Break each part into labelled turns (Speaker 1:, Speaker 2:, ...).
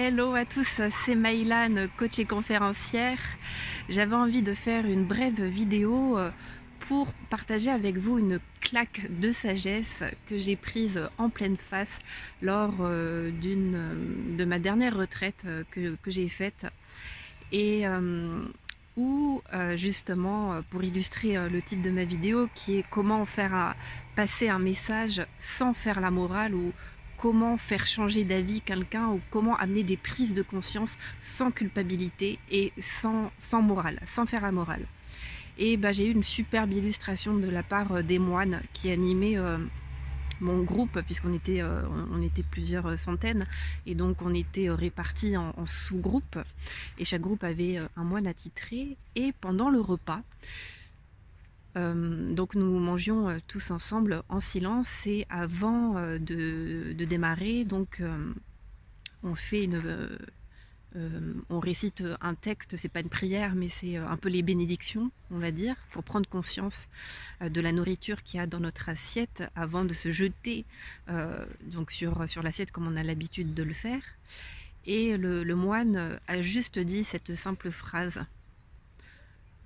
Speaker 1: Hello à tous, c'est Maïlan, coach et conférencière. J'avais envie de faire une brève vidéo pour partager avec vous une claque de sagesse que j'ai prise en pleine face lors de ma dernière retraite que j'ai faite. Et où justement, pour illustrer le titre de ma vidéo qui est comment faire passer un message sans faire la morale, ou comment faire changer d'avis quelqu'un, ou comment amener des prises de conscience sans culpabilité et sans morale, sans faire la morale. Et j'ai eu une superbe illustration de la part des moines qui animaient mon groupe, puisqu'on était, on était plusieurs centaines, et donc on était répartis en sous-groupes, et chaque groupe avait un moine attitré. Et pendant le repas, donc nous mangions tous ensemble en silence, et avant de démarrer, donc on fait on récite un texte. C'est pas une prière, mais c'est un peu les bénédictions, on va dire, pour prendre conscience de la nourriture qu'il y a dans notre assiette avant de se jeter donc sur l'assiette comme on a l'habitude de le faire. Et le moine a juste dit cette simple phrase: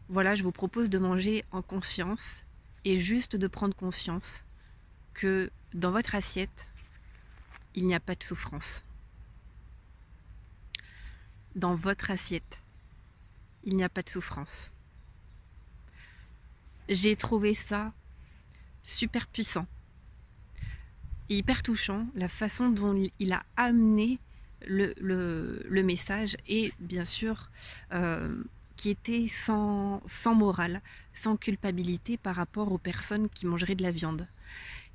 Speaker 1: voilà, je vous propose de manger en conscience, et juste de prendre conscience que dans votre assiette, il n'y a pas de souffrance. Dans votre assiette, il n'y a pas de souffrance. J'ai trouvé ça super puissant et hyper touchant, la façon dont il a amené le message, et bien sûr qui était sans morale, sans culpabilité par rapport aux personnes qui mangeraient de la viande.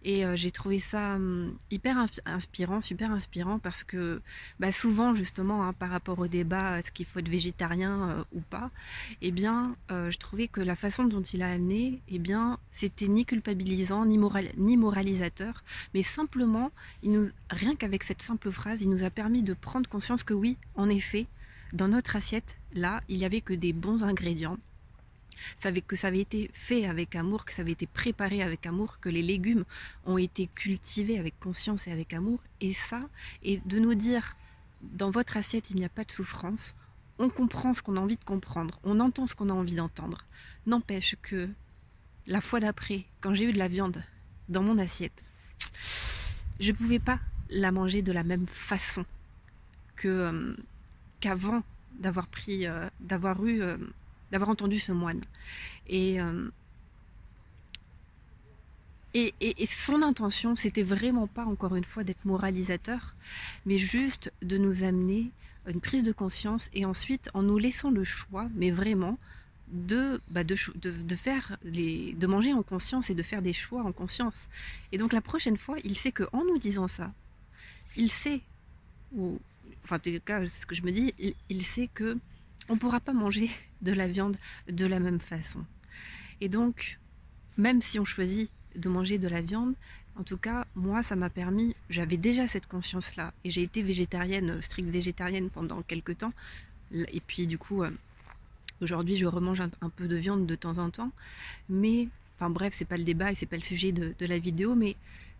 Speaker 1: Et j'ai trouvé ça hyper inspirant, super inspirant, parce que souvent justement, par rapport au débat, est-ce qu'il faut être végétarien ou pas, eh bien je trouvais que la façon dont il a amené, eh bien c'était ni culpabilisant, ni moralisateur, mais simplement, rien qu'avec cette simple phrase, il nous a permis de prendre conscience que oui, en effet, dans notre assiette, là, il n'y avait que des bons ingrédients. Que ça avait été fait avec amour, que ça avait été préparé avec amour, que les légumes ont été cultivés avec conscience et avec amour. Et ça, et de nous dire, dans votre assiette, il n'y a pas de souffrance, on comprend ce qu'on a envie de comprendre, on entend ce qu'on a envie d'entendre. N'empêche que la fois d'après, quand j'ai eu de la viande dans mon assiette, je ne pouvais pas la manger de la même façon qu'avant d'avoir d'avoir entendu ce moine. Et son intention, c'était vraiment pas, encore une fois, d'être moralisateur, mais juste de nous amener une prise de conscience, et ensuite, en nous laissant le choix, mais vraiment, de manger en conscience et de faire des choix en conscience. Et donc la prochaine fois, il sait qu'en nous disant ça, il sait, ou enfin en tout cas c'est ce que je me dis, il sait que on ne pourra pas manger de la viande de la même façon. Et donc, même si on choisit de manger de la viande, en tout cas, moi, ça m'a permis, j'avais déjà cette conscience-là, et j'ai été végétarienne, stricte végétarienne pendant quelques temps, et puis du coup, aujourd'hui, je remange un peu de viande de temps en temps, mais, enfin bref, c'est pas le débat et c'est pas le sujet de la vidéo, mais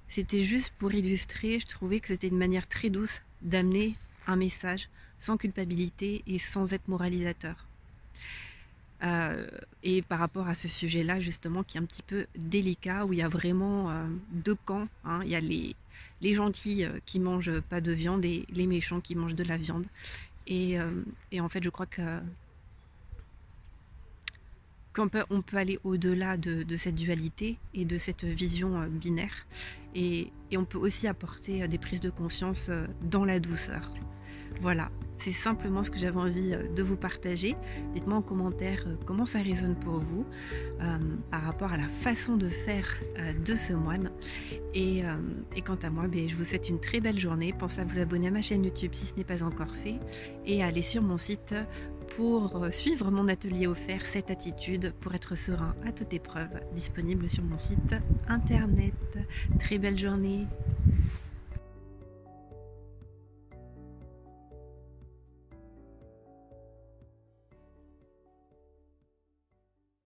Speaker 1: c'était juste pour illustrer. Je trouvais que c'était une manière très douce d'amener un message sans culpabilité et sans être moralisateur. Et par rapport à ce sujet-là, justement, qui est un petit peu délicat, où il y a vraiment deux camps, hein. Il y a les gentils qui mangent pas de viande, et les méchants qui mangent de la viande. Et en fait, je crois qu'on peut aller au-delà de cette dualité et de cette vision binaire. Et on peut aussi apporter des prises de conscience dans la douceur. Voilà, c'est simplement ce que j'avais envie de vous partager. Dites-moi en commentaire comment ça résonne pour vous par rapport à la façon de faire de ce moine. Et quant à moi, je vous souhaite une très belle journée. Pensez à vous abonner à ma chaîne YouTube si ce n'est pas encore fait, et à aller sur mon site pour suivre mon atelier offert 7 attitudes pour être serein à toute épreuve, disponible sur mon site internet. Très belle journée.